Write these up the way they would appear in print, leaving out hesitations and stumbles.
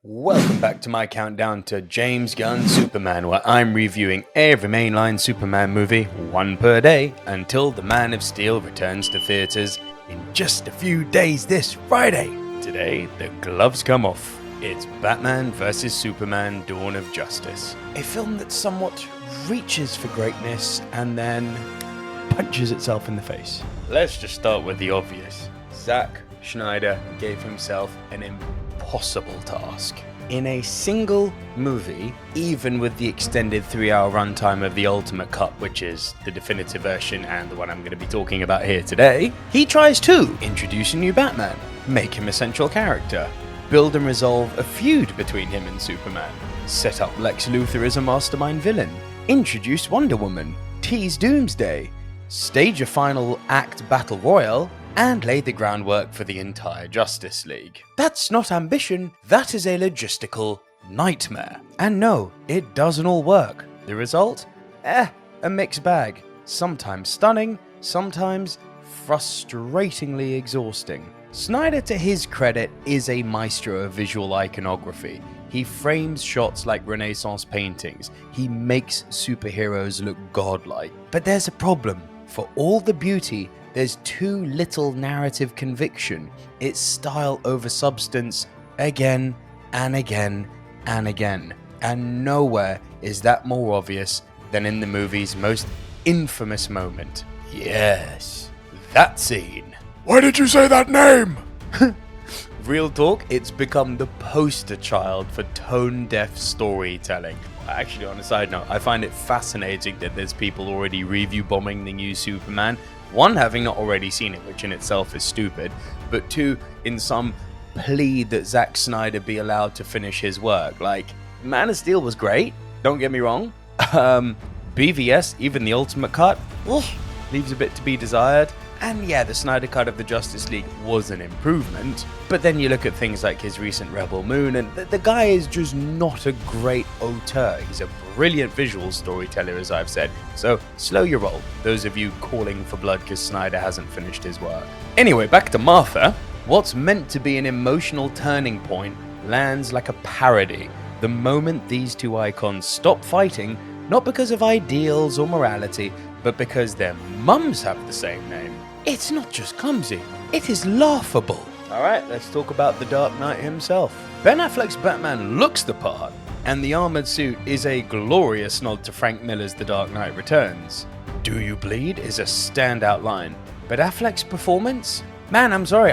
Welcome back to my countdown to James Gunn Superman, where I'm reviewing every mainline Superman movie, one per day, until the Man of Steel returns to theaters in just a few days this Friday. Today, the gloves come off. It's Batman vs. Superman: Dawn of Justice. A film that somewhat reaches for greatness and then punches itself in the face. Let's just start with the obvious. Zack Snyder gave himself an impossible task. In a single movie, even with the extended 3-hour runtime of the Ultimate Cut, which is the definitive version and the one I'm going to be talking about here today, he tries to introduce a new Batman, make him a central character, build and resolve a feud between him and Superman, set up Lex Luthor as a mastermind villain, introduce Wonder Woman, tease Doomsday, stage a final act battle royal, and lay the groundwork for the entire Justice League. That's not ambition, that is a logistical nightmare. And no, it doesn't all work. The result? A mixed bag. Sometimes stunning, sometimes frustratingly exhausting. Snyder, to his credit, is a maestro of visual iconography. He frames shots like Renaissance paintings. He makes superheroes look godlike. But there's a problem. For all the beauty, there's too little narrative conviction. It's style over substance again and again and again. And nowhere is that more obvious than in the movie's most infamous moment. Yes, that scene. Why did you say that name? Real talk, it's become the poster child for tone-deaf storytelling. Actually, on a side note, I find it fascinating that there's people already review bombing the new Superman. One, having not already seen it, which in itself is stupid, but two, in some plea that Zack Snyder be allowed to finish his work. Like, Man of Steel was great, don't get me wrong. BVS, even the Ultimate Cut, leaves a bit to be desired. And yeah, the Snyder Cut of the Justice League was an improvement, but then you look at things like his recent Rebel Moon, and the guy is just not a great auteur. He's a brilliant visual storyteller, as I've said, so slow your roll, those of you calling for blood because Snyder hasn't finished his work. Anyway, back to Martha. What's meant to be an emotional turning point lands like a parody the moment these two icons stop fighting, not because of ideals or morality, but because their mums have the same name. It's not just clumsy, it is laughable. Alright, let's talk about the Dark Knight himself. Ben Affleck's Batman looks the part, and the armoured suit is a glorious nod to Frank Miller's The Dark Knight Returns. Do you bleed is a standout line, but Affleck's performance? Man, I'm sorry,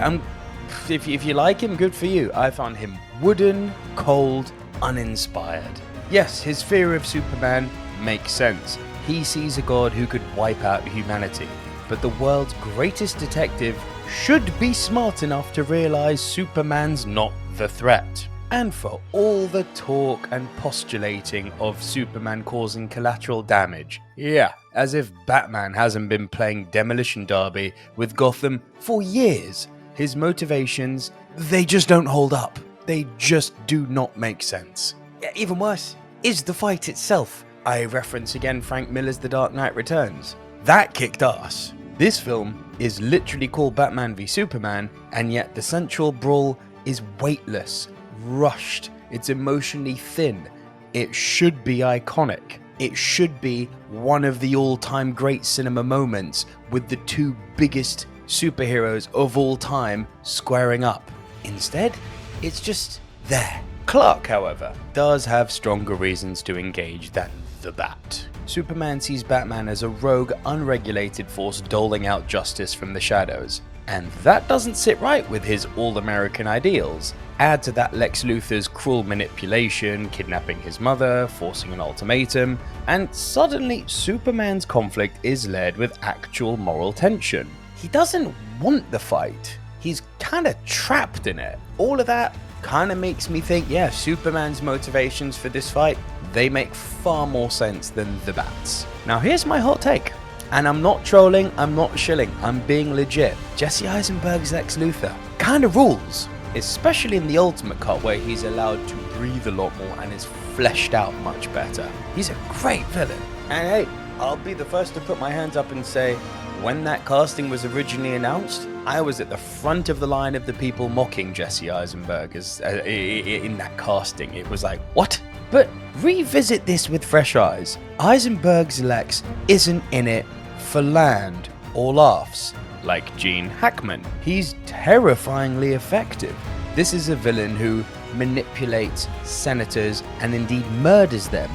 if you like him, good for you. I found him wooden, cold, uninspired. Yes, his fear of Superman makes sense. He sees a god who could wipe out humanity. But the world's greatest detective should be smart enough to realize Superman's not the threat. And for all the talk and postulating of Superman causing collateral damage, yeah, as if Batman hasn't been playing Demolition Derby with Gotham for years. His motivations, they just don't hold up. They just do not make sense. Yeah, even worse is the fight itself. I reference again Frank Miller's The Dark Knight Returns. That kicked ass. This film is literally called Batman v Superman, and yet the central brawl is weightless, rushed, it's emotionally thin. It should be iconic. It should be one of the all-time great cinema moments with the two biggest superheroes of all time squaring up. Instead, it's just there. Clark, however, does have stronger reasons to engage than the Bat. Superman sees Batman as a rogue, unregulated force doling out justice from the shadows, and that doesn't sit right with his all-American ideals. Add to that Lex Luthor's cruel manipulation, kidnapping his mother, forcing an ultimatum, and suddenly Superman's conflict is led with actual moral tension. He doesn't want the fight, he's kinda trapped in it. All of that kinda makes me think, yeah, Superman's motivations for this fight, they make far more sense than the Bat's. Now here's my hot take, and I'm not trolling, I'm not shilling, I'm being legit. Jesse Eisenberg's Lex Luthor kinda rules, especially in the Ultimate Cut where he's allowed to breathe a lot more and is fleshed out much better. He's a great villain. And hey, I'll be the first to put my hands up and say, when that casting was originally announced, I was at the front of the line of the people mocking Jesse Eisenberg in that casting. It was like, what? But revisit this with fresh eyes. Eisenberg's Lex isn't in it for land or laughs, like Gene Hackman. He's terrifyingly effective. This is a villain who manipulates senators and indeed murders them.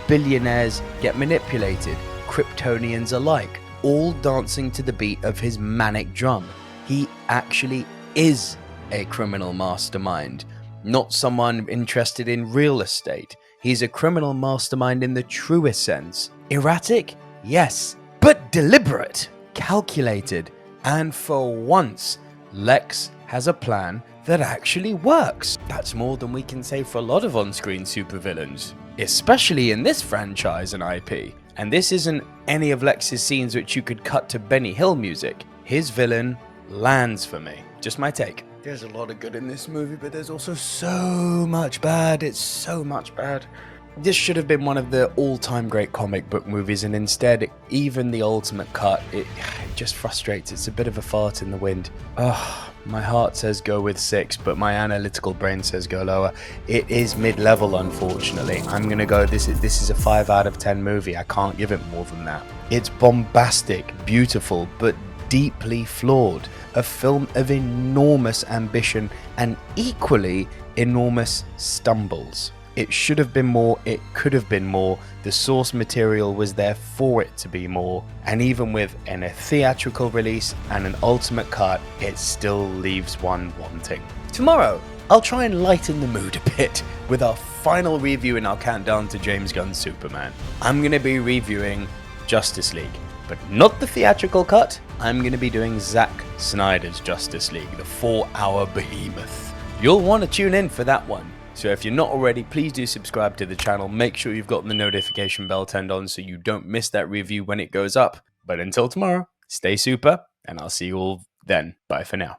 Billionaires get manipulated, Kryptonians alike, all dancing to the beat of his manic drum. He actually is a criminal mastermind, not someone interested in real estate. He's a criminal mastermind in the truest sense. Erratic? Yes, but deliberate, calculated, and for once, Lex has a plan that actually works. That's more than we can say for a lot of on-screen supervillains, especially in this franchise and IP. And this isn't any of Lex's scenes which you could cut to Benny Hill music. His villain lands for me. Just my take. There's a lot of good in this movie, but there's also so much bad. It's so much bad. This should have been one of the all-time great comic book movies, and instead, even the ultimate cut, it just frustrates. It's a bit of a fart in the wind. My heart says go with 6, but my analytical brain says go lower. It is mid-level, unfortunately. I'm gonna go, this is a 5 out of 10 movie. I can't give it more than that. It's bombastic, beautiful, but deeply flawed. A film of enormous ambition and equally enormous stumbles. It should have been more, it could have been more, the source material was there for it to be more, and even with a theatrical release and an ultimate cut, it still leaves one wanting. Tomorrow, I'll try and lighten the mood a bit with our final review in our countdown to James Gunn's Superman. I'm going to be reviewing Justice League, but not the theatrical cut. I'm going to be doing Zack Snyder's Justice League, the 4-hour behemoth. You'll want to tune in for that one. So if you're not already, please do subscribe to the channel. Make sure you've got the notification bell turned on so you don't miss that review when it goes up. But until tomorrow, stay super, and I'll see you all then. Bye for now.